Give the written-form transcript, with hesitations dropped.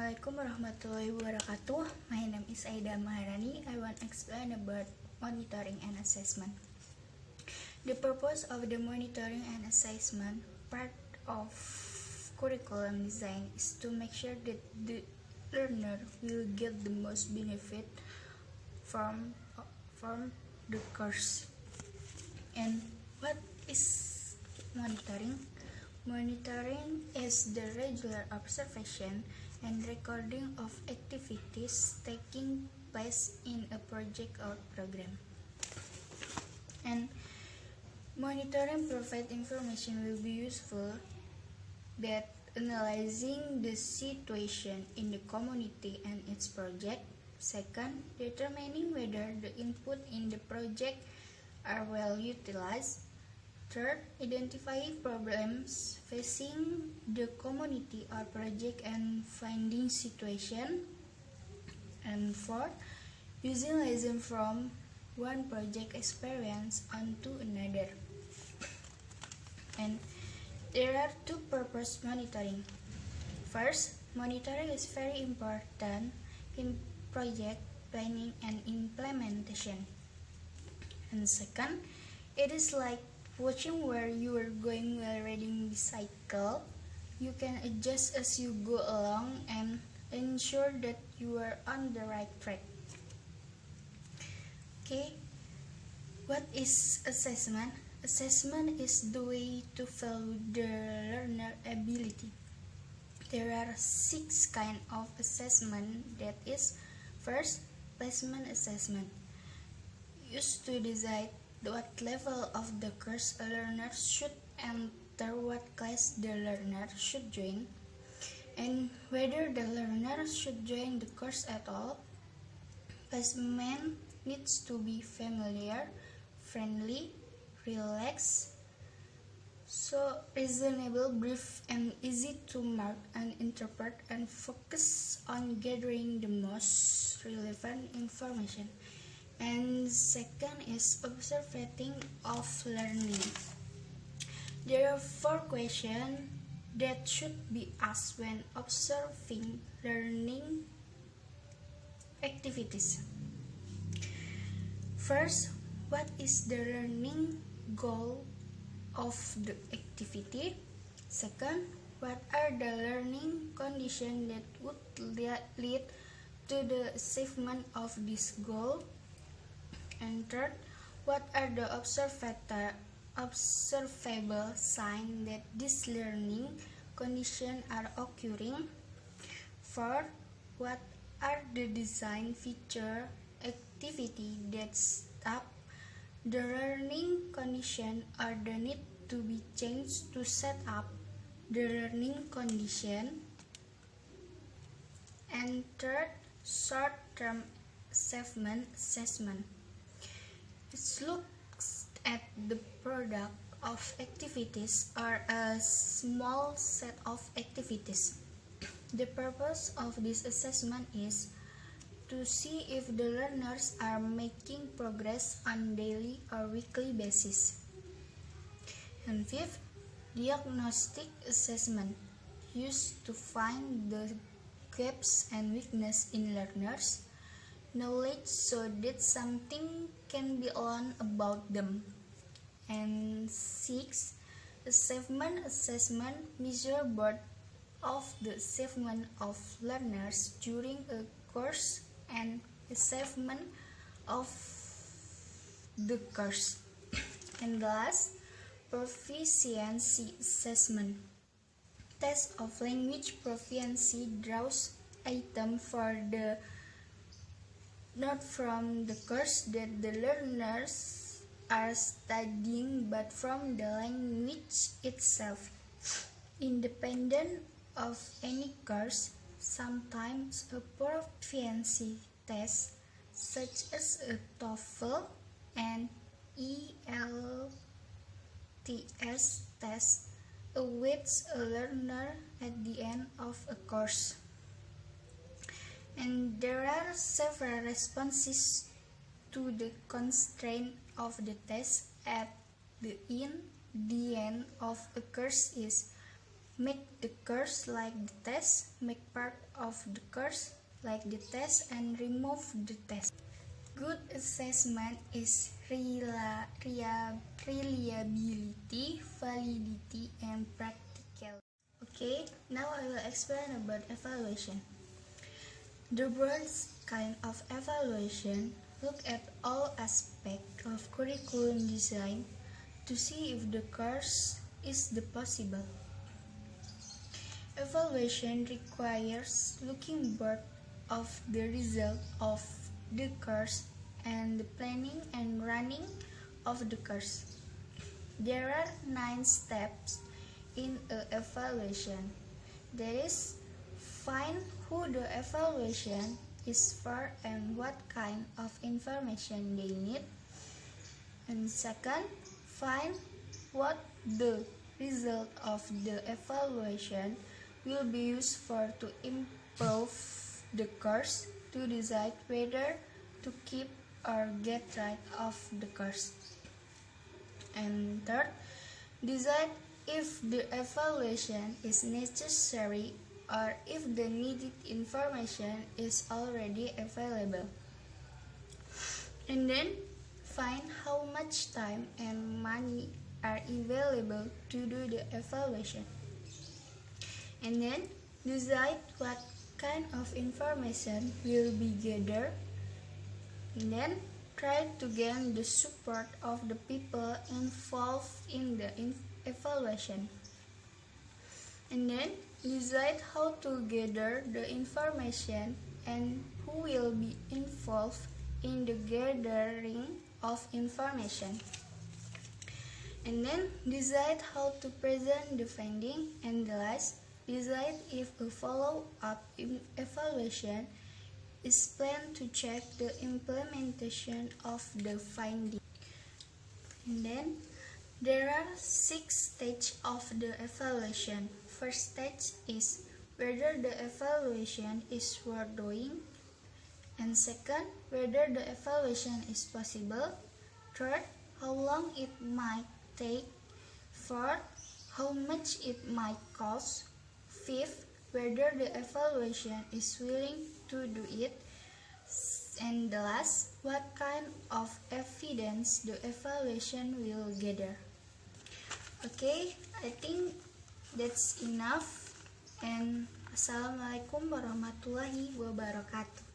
Assalamualaikum warahmatullahi wabarakatuh. My name is Aida Maharani. I want to explain about monitoring and assessment. The purpose of the monitoring and assessment part of curriculum design is to make sure that the learner will get the most benefit from the course. And what is monitoring? Monitoring is the regular observation and recording of activities taking place in a project or program. And monitoring provides information will be useful that analyzing the situation in the community and its project. Second, determining whether the input in the project are well utilized. Third, identifying problems facing the community or project and finding situation. And fourth, using lesson from one project experience onto another. And there are two purposes monitoring. First, monitoring is very important in project planning and implementation. And second, it is like watching where you are going while riding bicycle. You can adjust as you go along and ensure that you are on the right track. Okay, what is assessment? Assessment is the way to value the learner ability. There are 6 kinds of assessment. That is, first, placement assessment, used to decide what level of the course a learner should enter, what class the learner should join, and whether the learner should join the course at all. Placement needs to be familiar, friendly, relaxed, so reasonable, brief, and easy to mark and interpret, and focus on gathering the most relevant information. And second is observing of learning. There are 4 questions that should be asked when observing learning activities. First, what is the learning goal of the activity? Second, what are the learning conditions that would lead to the achievement of this goal? And third, what are the observable signs that these learning conditions are occurring? Fourth, what are the design feature activity that stop the learning condition or the need to be changed to set up the learning condition? And third, short-term assessment. It looks at the product of activities or a small set of activities. The purpose of this assessment is to see if the learners are making progress on daily or weekly basis. And fifth, diagnostic assessment, used to find the gaps and weaknesses in learners' knowledge so that something can be learned about them. And 6, achievement assessment, measure both of the achievement of learners during a course and achievement of the course. And last, proficiency assessment, test of language proficiency, draws item for the not from the course that the learners are studying, but from the language itself. Independent of any course, sometimes a proficiency test, such as a TOEFL and ELTS test, awaits a learner at the end of a course. And there are several responses to the constraint of the test at the end of a course is make the course like the test, make part of the course like the test, and remove the test. Good assessment is reliability, validity, and practicality. Okay, now I will explain about evaluation. The broad kind of evaluation look at all aspects of curriculum design to see if the course is possible. Evaluation requires looking both of the result of the course and the planning and running of the course. There are 9 steps in an evaluation. That is, find who the evaluation is for and what kind of information they need. And second, find what the result of the evaluation will be used for to improve the course, to decide whether to keep or get rid of the course. And third, decide if the evaluation is necessary or if the needed information is already available. And then find how much time and money are available to do the evaluation. And then decide what kind of information will be gathered. And then try to gain the support of the people involved in the evaluation. And then decide how to gather the information and who will be involved in the gathering of information. And then decide how to present the finding, and the last, decide if a follow-up evaluation is planned to check the implementation of the finding. And then there are 6 stages of the evaluation. First stage is whether the evaluation is worth doing. And second, whether the evaluation is possible. Third, how long it might take. Fourth, how much it might cost. Fifth, whether the evaluation is willing to do it. And the last, what kind of evidence the evaluation will gather. Okay, I think that's enough. And Assalamualaikum warahmatullahi wabarakatuh.